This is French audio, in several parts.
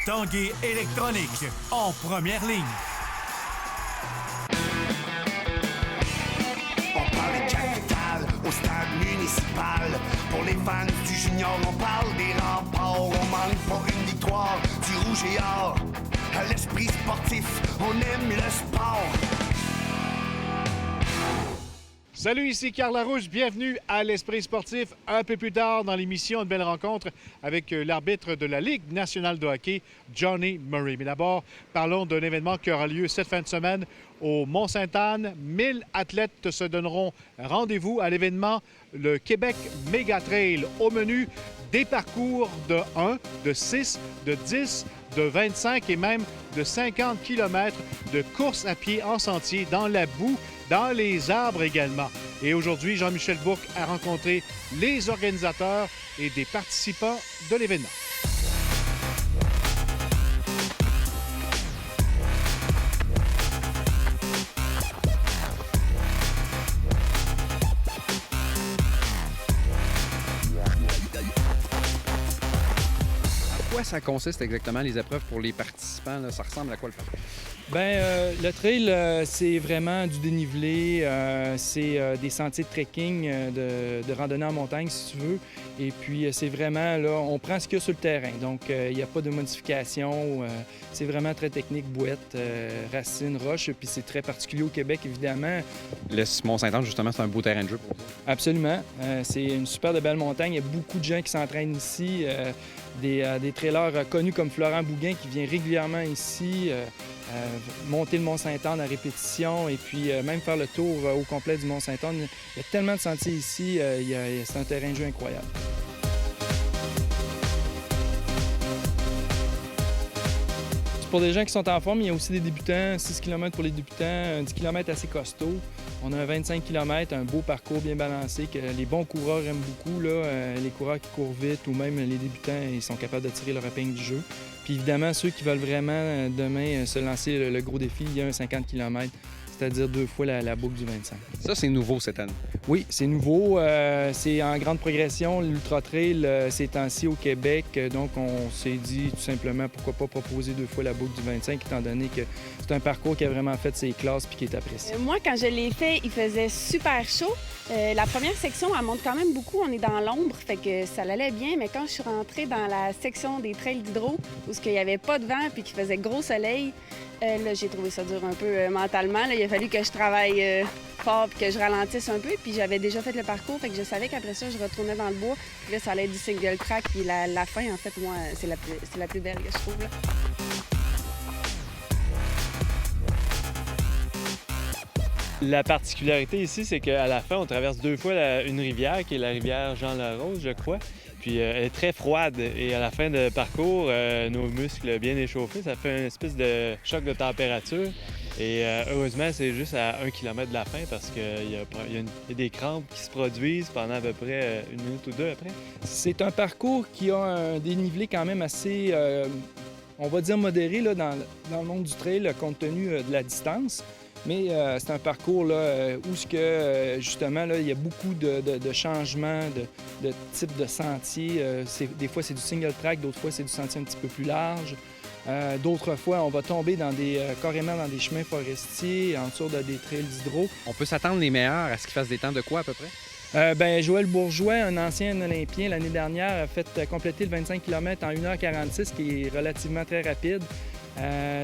Tanguay électronique, en première ligne. On parle de capitale au stade municipal. Pour les fans du junior, on parle des remparts. On manque pas une victoire du rouge et or. À l'esprit sportif, on aime le sport. Salut, ici Carl Larouche. Bienvenue à l'Esprit sportif. Un peu plus tard dans l'émission, une belle rencontre avec l'arbitre de la Ligue nationale de hockey, Johnny Murray. Mais d'abord, parlons d'un événement qui aura lieu cette fin de semaine au Mont-Sainte-Anne. 1000 athlètes se donneront rendez-vous à l'événement le Québec Méga Trail. Au menu, des parcours de 1, de 6, de 10, de 25 et même de 50 km de course à pied en sentier dans la boue, dans les arbres également. Et aujourd'hui, Jean-Michel Bourque a rencontré les organisateurs et des participants de l'événement. En quoi ça consiste exactement, les épreuves pour les participants? Là? Ça ressemble à quoi le parcours? Le trail, c'est vraiment du dénivelé, c'est des sentiers de trekking, de randonnée en montagne, si tu veux. Et puis, c'est vraiment, là, on prend ce qu'il y a sur le terrain. Donc, il n'y a pas de modification. C'est vraiment très technique, bouette, racines, roches. Puis, c'est très particulier au Québec, évidemment. Le Mont-Sainte-Anne, justement, c'est un beau terrain de jeu pour ça. Absolument. C'est une super de belle montagne. Il y a beaucoup de gens qui s'entraînent ici. Des trailers connus comme Florent Bouguin qui vient régulièrement ici monter le Mont-Sainte-Anne à répétition et puis même faire le tour au complet du Mont-Sainte-Anne. Il y a tellement de sentiers ici, c'est un terrain de jeu incroyable. Pour des gens qui sont en forme, il y a aussi des débutants, 6 km pour les débutants, 10 km assez costaud. On a un 25 km, un beau parcours bien balancé que les bons coureurs aiment beaucoup. Là. Les coureurs qui courent vite ou même les débutants, ils sont capables de tirer leur épingle du jeu. Puis évidemment, ceux qui veulent vraiment demain se lancer le gros défi, il y a un 50 km, c'est-à-dire 2 fois la boucle du 25. Ça, c'est nouveau cette année. Oui, c'est nouveau. C'est en grande progression. L'Ultra Trail, ces temps-ci au Québec. Donc, on s'est dit tout simplement pourquoi pas proposer 2 fois la boucle du 25, étant donné que c'est un parcours qui a vraiment fait ses classes et qui est apprécié. Moi, quand je l'ai fait, il faisait super chaud. La première section, elle monte quand même beaucoup. On est dans l'ombre, fait que ça allait bien. Mais quand je suis rentrée dans la section des trails d'hydro, où il n'y avait pas de vent puis qu'il faisait gros soleil, là, j'ai trouvé ça dur un peu mentalement. Là, il a fallu que je travaille fort puis que je ralentisse un peu. Puis j'avais déjà fait le parcours, fait que je savais qu'après ça, je retournais dans le bois. Puis là, ça allait être du single track. Puis la fin, en fait, moi, c'est la plus belle que je trouve. Là. La particularité ici, c'est qu'à la fin, on traverse 2 fois une rivière, qui est la rivière Jean-Larose, je crois. Puis elle est très froide et à la fin de parcours, nos muscles bien échauffés, ça fait une espèce de choc de température. Et heureusement, c'est juste à 1 km de la fin parce qu'il y a des crampes qui se produisent pendant à peu près 1 minute ou 2 après. C'est un parcours qui a un dénivelé quand même assez, on va dire modéré là, dans le monde du trail compte tenu de la distance. Mais c'est un parcours là, où justement, là, il y a beaucoup de changements de type de sentier. Des fois, c'est du single track, d'autres fois, c'est du sentier un petit peu plus large. D'autres fois, on va tomber carrément dans des chemins forestiers, en dessous des trails d'hydro. On peut s'attendre les meilleurs à ce qu'ils fassent des temps de quoi à peu près? Joël Bourgeois, un ancien Olympien, l'année dernière, a fait compléter le 25 km en 1h46, qui est relativement très rapide.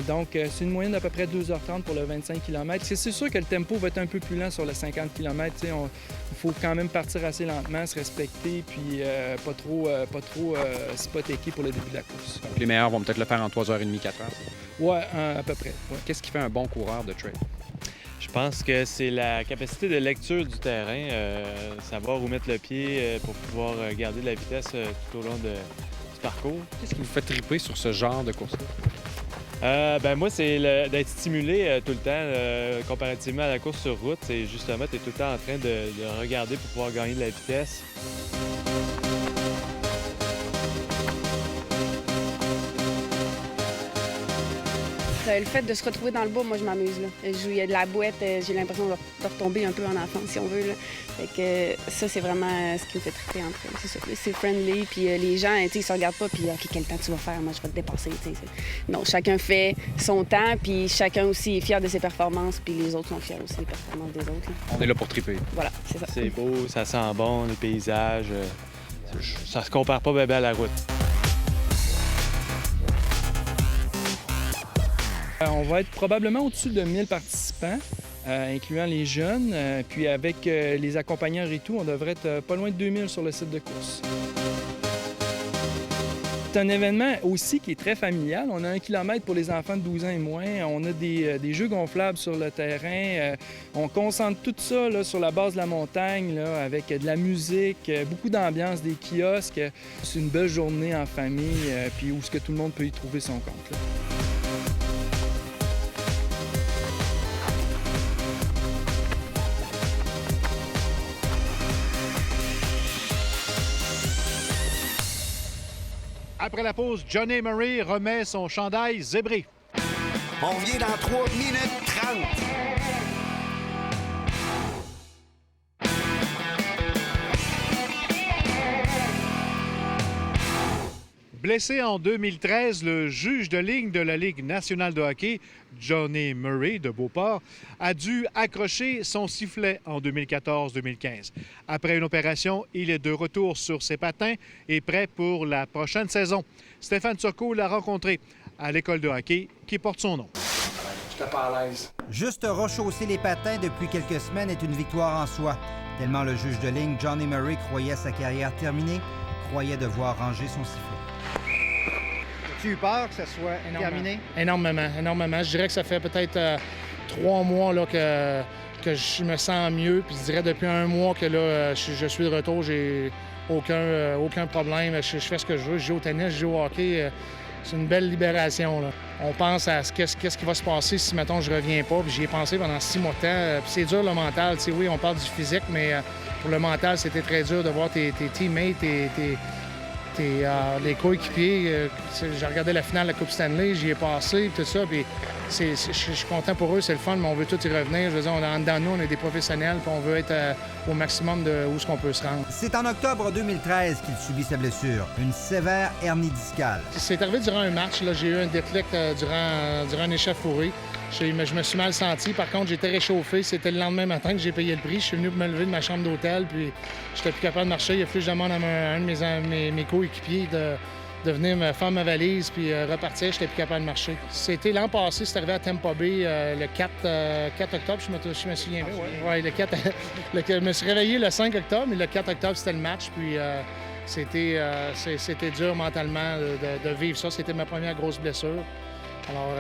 Donc, c'est une moyenne d'à peu près 2h30 pour le 25 km. C'est sûr que le tempo va être un peu plus lent sur le 50 km. Il faut quand même partir assez lentement, se respecter, puis pas trop s'hypothéquer pour le début de la course. Donc, les meilleurs vont peut-être le faire en 3h30, 4h. Oui, à peu près. Ouais. Qu'est-ce qui fait un bon coureur de trail? Je pense que c'est la capacité de lecture du terrain, savoir où mettre le pied pour pouvoir garder de la vitesse tout au long du parcours. Qu'est-ce qui vous fait triper sur ce genre de course-là? Moi, c'est d'être stimulé tout le temps, comparativement à la course sur route. C'est justement, tu es tout le temps en train de regarder pour pouvoir gagner de la vitesse. le fait de se retrouver dans le bois, moi, je m'amuse. Là. Il y a de la boîte, j'ai l'impression de retomber un peu en enfant, si on veut. Là. Fait que ça, c'est vraiment ce qui me fait triper entre eux. C'est ça. C'est friendly, puis les gens, ils se regardent pas, puis OK, quel temps tu vas faire? Moi, je vais te dépasser. Non, chacun fait son temps, puis chacun aussi est fier de ses performances, puis les autres sont fiers aussi des performances des autres. Là. On est là pour triper. Voilà, c'est ça. C'est beau, ça sent bon, les paysages. Ça se compare pas bien à la route. On va être probablement au-dessus de 1000 participants, incluant les jeunes. Puis avec les accompagneurs et tout, on devrait être pas loin de 2000 sur le site de course. C'est un événement aussi qui est très familial. On a 1 kilomètre pour les enfants de 12 ans et moins. On a des jeux gonflables sur le terrain. On concentre tout ça là, sur la base de la montagne là, avec de la musique, beaucoup d'ambiance, des kiosques. C'est une belle journée en famille, puis où est-ce que tout le monde peut y trouver son compte. Là. Après la pause, Johnny Murray remet son chandail zébré. On revient dans 3 minutes 30. Blessé en 2013, le juge de ligne de la Ligue nationale de hockey, Johnny Murray de Beauport, a dû accrocher son sifflet en 2014-2015. Après une opération, il est de retour sur ses patins et prêt pour la prochaine saison. Stéphane Turcot l'a rencontré à l'école de hockey qui porte son nom. J'étais pas à l'aise. Juste rechausser les patins depuis quelques semaines est une victoire en soi. Tellement le juge de ligne, Johnny Murray, croyait sa carrière terminée, croyait devoir ranger son sifflet. As-tu eu peur que ça soit terminé? Énormément. Je dirais que ça fait peut-être 3 mois là, que je me sens mieux. Puis je dirais depuis 1 mois que là, je suis de retour. J'ai aucun problème. Je fais ce que je veux. Je joue au tennis, je joue au hockey. C'est une belle libération. Là. On pense à qu'est-ce qui va se passer si, mettons, je reviens pas. Puis j'y ai pensé pendant 6 mois de temps. Puis c'est dur, le mental. Tu sais, oui, on parle du physique, mais pour le mental, c'était très dur de voir tes teammates, les coéquipiers. J'ai regardé la finale de la Coupe Stanley, j'y ai passé, tout ça. Puis je suis content pour eux, c'est le fun, mais on veut tous y revenir. Je veux dire, en dedans de nous, on est des professionnels, puis on veut être au maximum de où est-ce qu'on peut se rendre. C'est en octobre 2013 qu'il subit sa blessure, une sévère hernie discale. C'est arrivé durant un match. J'ai eu un déclic durant un échauffourée. Je me suis mal senti. Par contre, j'étais réchauffé. C'était le lendemain matin que j'ai payé le prix. Je suis venu me lever de ma chambre d'hôtel, puis j'étais plus capable de marcher. Il a fallu que je demande à un de mes coéquipiers de venir me faire ma valise puis repartir. J'étais plus capable de marcher. C'était l'an passé, c'est arrivé à Tampa Bay le 4 octobre, je me souviens bien. Ouais, le 4. Je me suis réveillé le 5 octobre, mais le 4 octobre, c'était le match. Puis c'était dur mentalement de vivre ça. C'était ma première grosse blessure. Alors,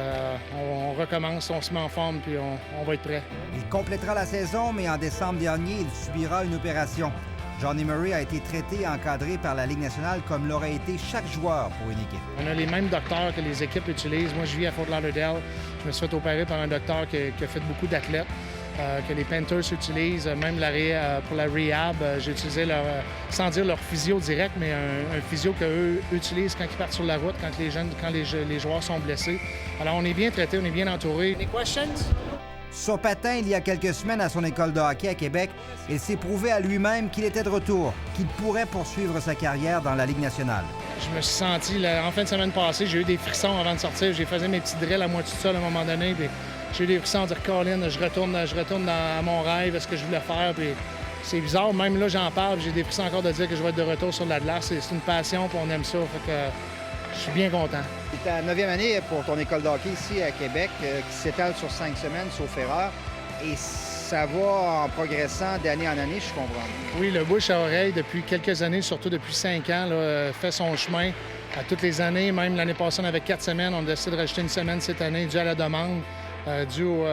on recommence, on se met en forme, puis on va être prêt. Il complétera la saison, mais en décembre dernier, il subira une opération. Johnny Murray a été traité et encadré par la Ligue nationale comme l'aurait été chaque joueur pour une équipe. On a les mêmes docteurs que les équipes utilisent. Moi, je vis à Fort Lauderdale. Je me suis fait opérer par un docteur qui a fait beaucoup d'athlètes, que les Panthers utilisent. Même pour la rehab, j'ai utilisé sans dire leur physio direct, mais un physio qu'eux utilisent quand ils partent sur la route, quand les joueurs sont blessés. Alors, on est bien traités, on est bien entourés. Any questions? Sur patin, il y a quelques semaines à son école de hockey à Québec, il s'est prouvé à lui-même qu'il était de retour, qu'il pourrait poursuivre sa carrière dans la Ligue nationale. Je me suis senti, en fin de semaine passée, j'ai eu des frissons avant de sortir. J'ai fait mes petits drills à moitié tout seul à un moment donné. Puis j'ai eu des frissons de dire, Colin, je retourne à mon rêve, à ce que je voulais faire. Puis c'est bizarre, même là, j'en parle. J'ai des frissons encore de dire que je vais être de retour sur la glace. C'est une passion, puis on aime ça. Fait que je suis bien content. C'est ta 9e année pour ton école de hockey ici à Québec, qui s'étale sur 5 semaines, sauf erreur. Et ça va en progressant d'année en année, je comprends. Oui, le bouche à oreille, depuis quelques années, surtout depuis 5 ans, là, fait son chemin à toutes les années. Même l'année passée, on avait 4 semaines. On a décidé de rajouter une semaine cette année, dû à la demande, dû au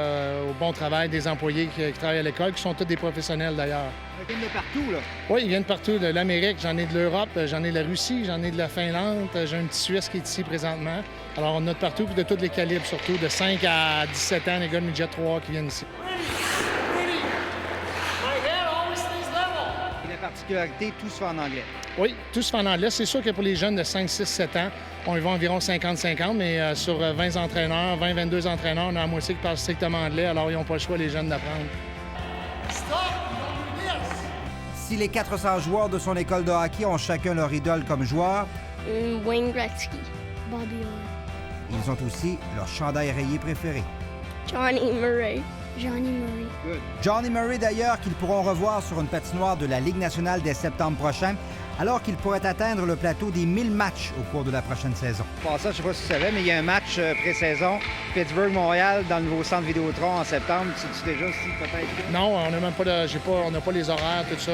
bon travail des employés qui travaillent à l'école, qui sont tous des professionnels d'ailleurs. Ils viennent de partout, là? Oui, ils viennent partout. De l'Amérique, j'en ai de l'Europe, j'en ai de la Russie, j'en ai de la Finlande, j'ai un petit Suisse qui est ici présentement. Alors, on a de partout, puis de tous les calibres, surtout de 5 à 17 ans, les gars de midget 3 qui viennent ici. Et la particularité, tout se fait en anglais? Oui, tout se fait en anglais. C'est sûr que pour les jeunes de 5, 6, 7 ans, On y va environ 50-50, mais sur 20 entraîneurs, 20-22 entraîneurs, on a la moitié qui parlent strictement anglais, alors ils n'ont pas le choix, les jeunes, d'apprendre. Si les 400 joueurs de son école de hockey ont chacun leur idole comme joueur, Wayne Gretzky, Bobby Orr, ils ont aussi leur chandail rayé préféré. Johnny Murray. Johnny Murray. Johnny Murray, d'ailleurs, qu'ils pourront revoir sur une patinoire de la Ligue nationale dès septembre prochain, alors qu'il pourrait atteindre le plateau des 1000 matchs au cours de la prochaine saison. Pour ça, je ne sais pas si tu savais, mais il y a un match pré-saison, Pittsburgh-Montréal, dans le nouveau centre Vidéotron en septembre. Sais-tu déjà si peut-être? Non, on n'a même on n'a pas les horaires, tout ça.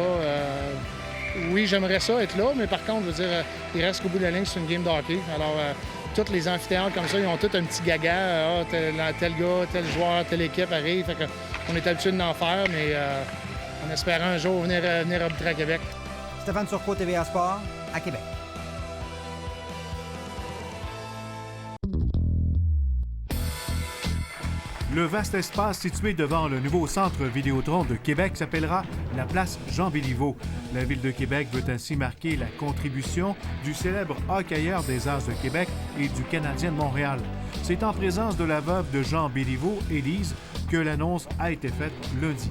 Oui, j'aimerais ça être là, mais par contre, je veux dire, il reste qu'au bout de la ligne, c'est une game de hockey. Alors, tous les amphithéâtres comme ça, ils ont tous un petit gaga. Tel gars, tel joueur, telle équipe arrive. Fait on est habitué d'en faire, mais en espérant un jour venir arbitrer à Québec. Stéphane Turcot, TVA Sport, à Québec. Le vaste espace situé devant le nouveau centre Vidéotron de Québec s'appellera la place Jean-Béliveau. La Ville de Québec veut ainsi marquer la contribution du célèbre hockeyeur des As de Québec et du Canadien de Montréal. C'est en présence de la veuve de Jean Béliveau, Élise, que l'annonce a été faite lundi.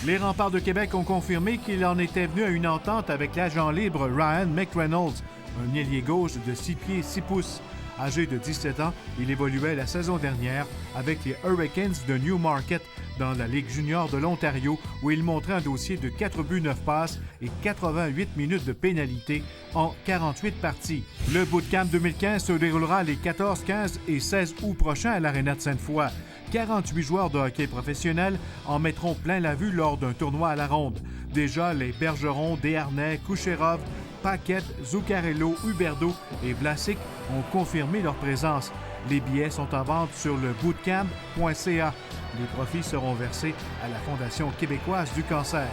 Les Remparts de Québec ont confirmé qu'il en était venu à une entente avec l'agent libre Ryan McReynolds, un ailier gauche de 6 pieds 6 pouces. Âgé de 17 ans, il évoluait la saison dernière avec les Hurricanes de Newmarket dans la Ligue junior de l'Ontario où il montrait un dossier de 4 buts, 9 passes et 88 minutes de pénalité en 48 parties. Le Bootcamp 2015 se déroulera les 14, 15 et 16 août prochains à l'Aréna de Sainte-Foy. 48 joueurs de hockey professionnels en mettront plein la vue lors d'un tournoi à la ronde. Déjà, les Bergerons, Desharnais, Kucherov, Paquette, Zuccarello, Huberdeau et Vlasic ont confirmé leur présence. Les billets sont en vente sur le bootcamp.ca. Les profits seront versés à la Fondation québécoise du cancer.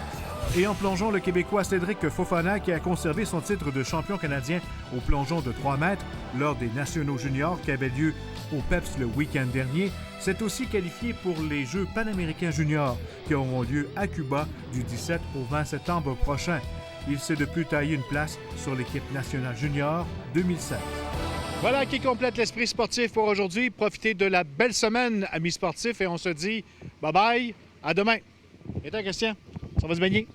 Et en plongeon, le Québécois Cédric Fofana, qui a conservé son titre de champion canadien au plongeon de 3 mètres lors des Nationaux juniors qui avaient lieu au PEPS le week-end dernier, s'est aussi qualifié pour les Jeux panaméricains juniors qui auront lieu à Cuba du 17 au 20 septembre prochain. Il s'est de plus taillé une place sur l'équipe nationale junior 2016. Voilà qui complète l'esprit sportif pour aujourd'hui. Profitez de la belle semaine, amis sportifs, et on se dit bye-bye, à demain. Et toi, Christian, ça va se baigner?